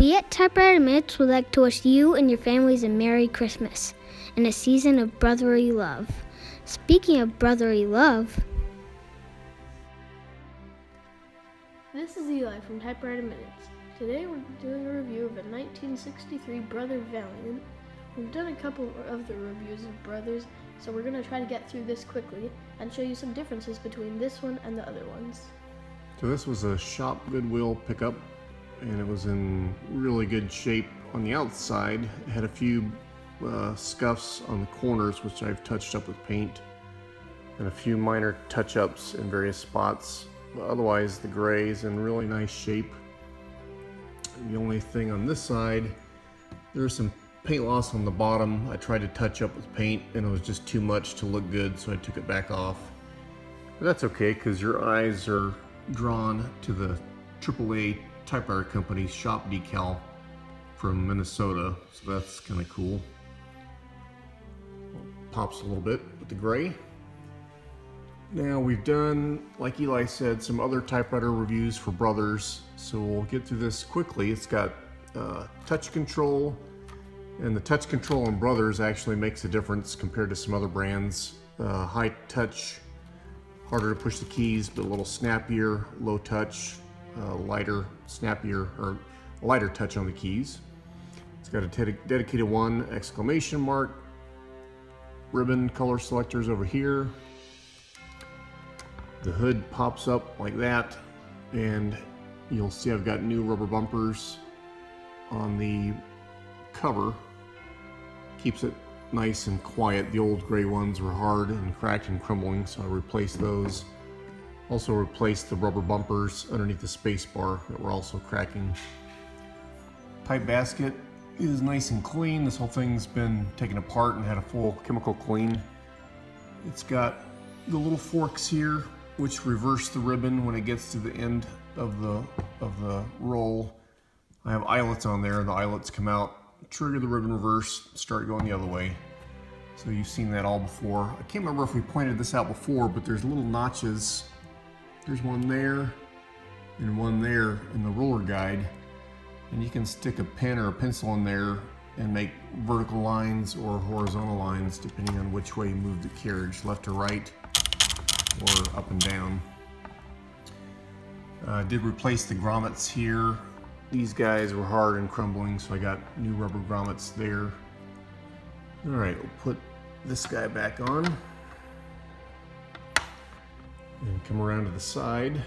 We at Typewriter Minutes would like to wish you and your families a Merry Christmas and a season of brotherly love. Speaking of brotherly love, this is Eli from Typewriter Minutes. Today we're doing a review of a 1963 Brother Valiant. We've done a couple of the reviews of Brothers, so we're going to try to get through this quickly and show you some differences between this one and the other ones. So this was a shop Goodwill pickup, and it was in really good shape on the outside. It had a few scuffs on the corners, which I've touched up with paint, and a few minor touch-ups in various spots. But otherwise, the gray is in really nice shape. The only thing on this side, there's some paint loss on the bottom. I tried to touch up with paint, and it was just too much to look good, so I took it back off. But that's okay, because your eyes are drawn to the AAA Typewriter Company shop decal from Minnesota, so that's kind of cool. Pops a little bit with the gray. Now we've done, like Eli said, some other typewriter reviews for Brothers, so we'll get through this quickly. It's got touch control, and the touch control on Brothers actually makes a difference compared to some other brands. High touch, harder to push the keys, but a little snappier. Low touch, lighter, snappier, or lighter touch on the keys. It's got a dedicated one, exclamation mark, ribbon color selectors over here. The hood pops up like that, and you'll see I've got new rubber bumpers on the cover. Keeps it nice and quiet. The old gray ones were hard and cracked and crumbling, so I replaced those. Also replaced the rubber bumpers underneath the space bar that were also cracking. Pipe basket is nice and clean. This whole thing's been taken apart and had a full chemical clean. It's got the little forks here, which reverse the ribbon when it gets to the end of the roll. I have eyelets on there, and the eyelets come out, trigger the ribbon reverse, start going the other way. So you've seen that all before. I can't remember if we pointed this out before, but there's little notches. There's one there and one there in the roller guide, and you can stick a pen or a pencil in there and make vertical lines or horizontal lines depending on which way you move the carriage, left to right or up and down. I did replace the grommets here. These guys were hard and crumbling, so I got new rubber grommets there. All right, we'll put this guy back on and come around to the side.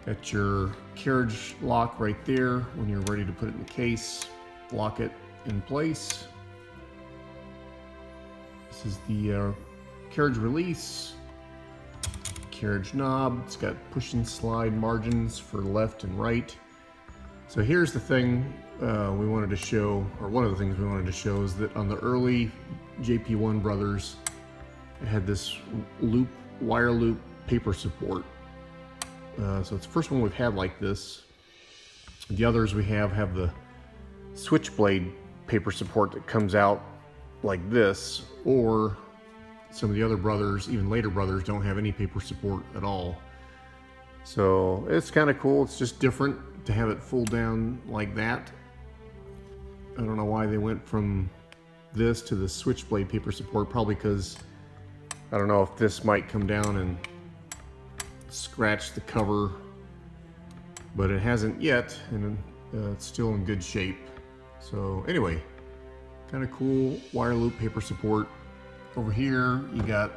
Got your carriage lock right there. When you're ready to put it in the case, lock it in place. This is the carriage release. Carriage knob. It's got push and slide margins for left and right. So here's the thing we wanted to show, or one of the things we wanted to show, is that on the early JP1 Brothers, it had this loop, wire loop paper support. So it's the first one we've had like this. The others we have the switchblade paper support that comes out like this, or some of the other Brothers, even later Brothers, don't have any paper support at all. So it's kind of cool. It's just different to have it fold down like that. I don't know why they went from this to the switchblade paper support, probably because I don't know if this might come down and scratch the cover, but it hasn't yet, and it's still in good shape. So anyway, kind of cool wire loop paper support. Over here you got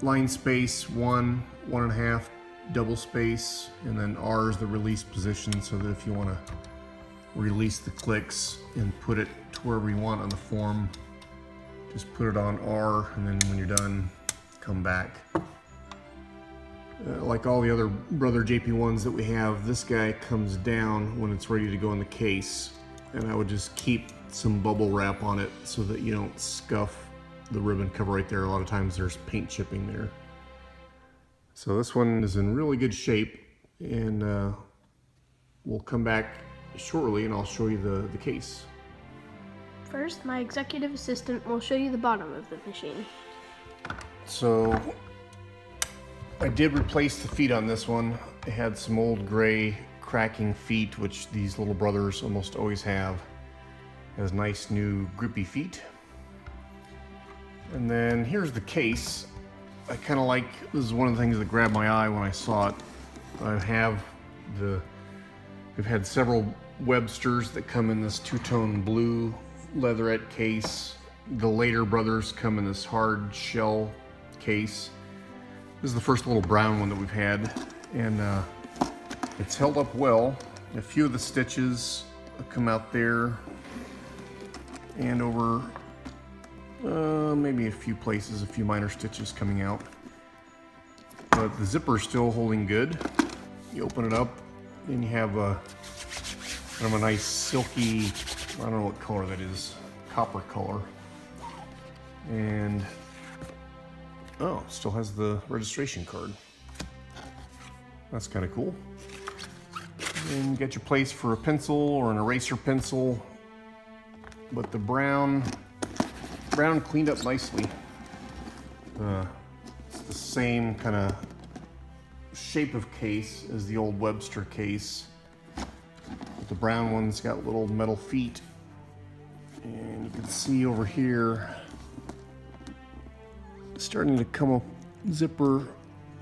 line space, 1, 1.5, double space, and then R is the release position, so that if you want to release the clicks and put it to wherever you want on the form, just put it on R, and then when you're done, come back. Like all the other Brother JP1s that we have, this guy comes down when it's ready to go in the case, and I would just keep some bubble wrap on it so that you don't scuff the ribbon cover right there. A lot of times there's paint chipping there. So this one is in really good shape, and we'll come back shortly and I'll show you the case. First, my executive assistant will show you the bottom of the machine. So I did replace the feet on this one. It had some old gray cracking feet, which these little brothers almost always have. Has nice new grippy feet. And then here's the case. I kind of like, this is one of the things that grabbed my eye when I saw it. We've had several Websters that come in this two-tone blue leatherette case. The later brothers come in this hard shell case. This is the first little brown one that we've had, and it's held up well. A few of the stitches come out there and over maybe a few places, a few minor stitches coming out. But the zipper's still holding good. You open it up and you have kind of a nice silky, I don't know what color that is, copper color. And oh, it still has the registration card. That's kind of cool. And you get your place for a pencil or an eraser pencil. But the brown cleaned up nicely. It's the same kind of shape of case as the old Webster case. But the brown one's got little metal feet. And you can see over here, starting to come up, zipper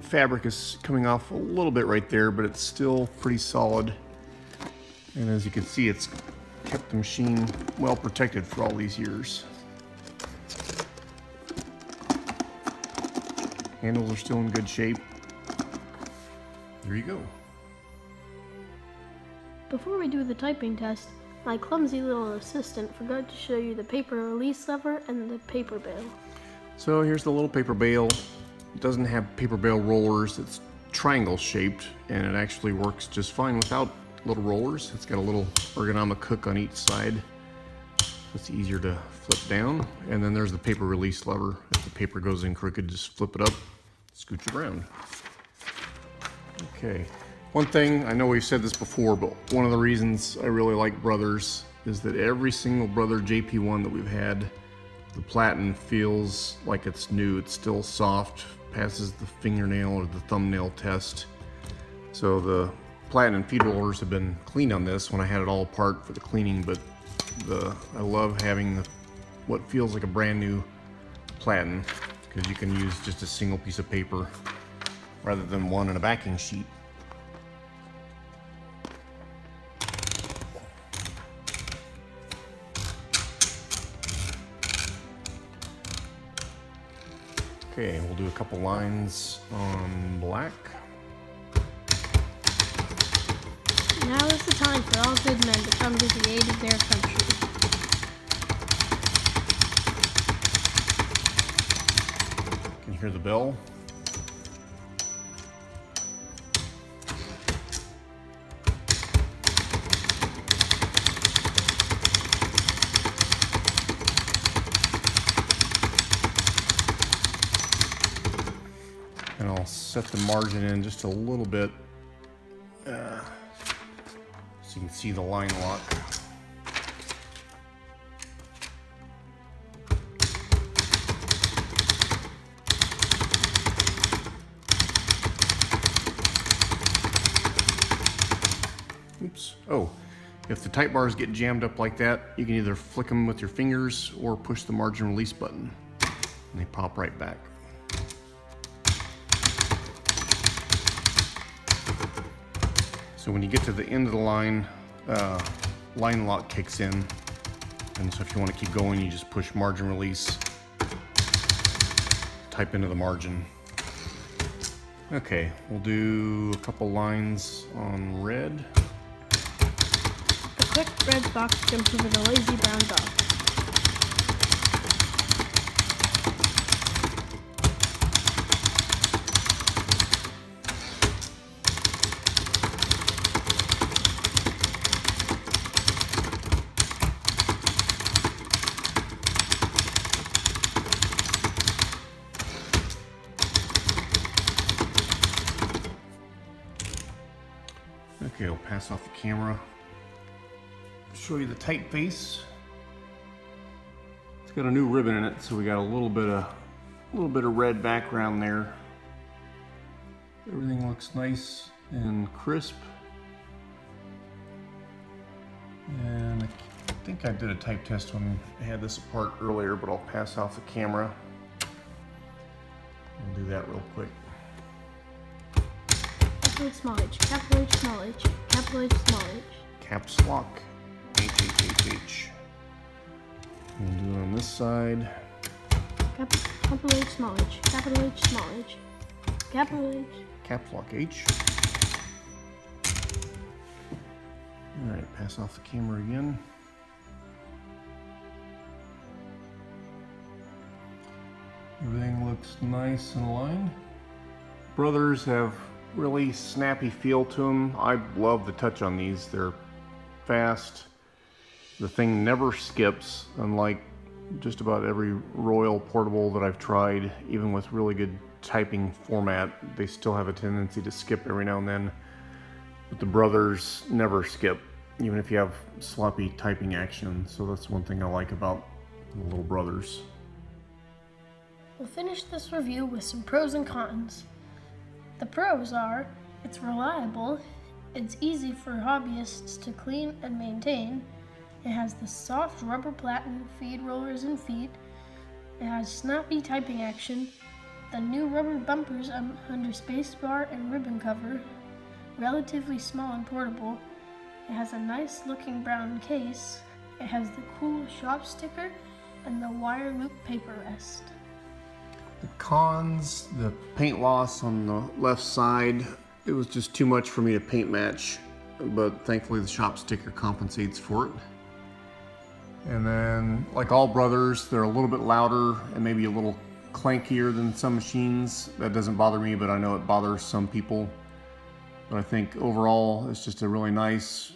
fabric is coming off a little bit right there, but it's still pretty solid. And as you can see, it's kept the machine well protected for all these years. Handles are still in good shape. There you go. Before we do the typing test, my clumsy little assistant forgot to show you the paper release lever and the paper bail. So here's the little paper bail. It doesn't have paper bail rollers. It's triangle shaped, and it actually works just fine without little rollers. It's got a little ergonomic hook on each side. It's easier to flip down. And then there's the paper release lever. If the paper goes in crooked, just flip it up, scooch it around. Okay. One thing, I know we've said this before, but one of the reasons I really like Brothers is that every single Brother JP1 that we've had, the platen feels like it's new. It's still soft, passes the fingernail or the thumbnail test. So the platen and feed rollers have been cleaned on this when I had it all apart for the cleaning, but I love having what feels like a brand new platen, because you can use just a single piece of paper rather than one in a backing sheet. Okay, we'll do a couple lines on black. Now is the time for all good men to come to the aid of their country. Can you hear the bell? And I'll set the margin in just a little bit so you can see the line lock. Oops. Oh, if the type bars get jammed up like that, you can either flick them with your fingers or push the margin release button, and they pop right back. So when you get to the end of the line, line lock kicks in. And so if you want to keep going, you just push margin release, type into the margin. Okay, we'll do a couple lines on red. The quick red box jumps over the lazy brown dog. Okay, I'll pass off the camera. Show you the typeface. It's got a new ribbon in it, so we got a little bit of red background there. Everything looks nice and crisp. And I think I did a type test when I had this apart earlier, but I'll pass off the camera. We'll do that real quick. Capital H, small h, capital H, small h, capital H, small h. Caps lock, H. We'll do it on this side. Capital H, small h, capital H, small h, capital H. Caps lock H. Alright, pass off the camera again. Everything looks nice and aligned. Brothers have really snappy feel to them. I love the touch on these. They're fast. The thing never skips, unlike just about every Royal portable that I've tried. Even with really good typing format, they still have a tendency to skip every now and then. But the Brothers never skip, even if you have sloppy typing action. So that's one thing I like about the little Brothers. We'll finish this review with some pros and cons. The pros are, it's reliable, it's easy for hobbyists to clean and maintain, it has the soft rubber platen feed rollers and feet, it has snappy typing action, the new rubber bumpers under spacebar and ribbon cover, relatively small and portable, it has a nice looking brown case, it has the cool shop sticker, and the wire loop paper rest. The cons, the paint loss on the left side, it was just too much for me to paint match, but thankfully the shop sticker compensates for it. And then, like all Brothers, they're a little bit louder and maybe a little clankier than some machines. That doesn't bother me, but I know it bothers some people. But I think overall, it's just a really nice,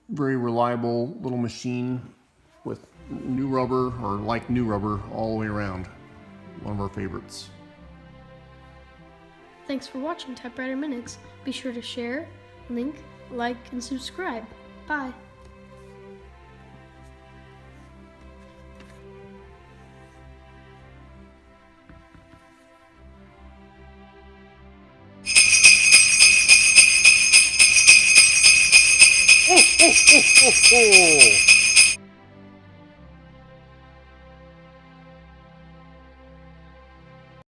very reliable little machine with new rubber, or like new rubber, all the way around. One of our favorites. Thanks for watching Typewriter Minutes. Be sure to share, link, like, and subscribe. Bye. Ho, ho, ho, ho, ho.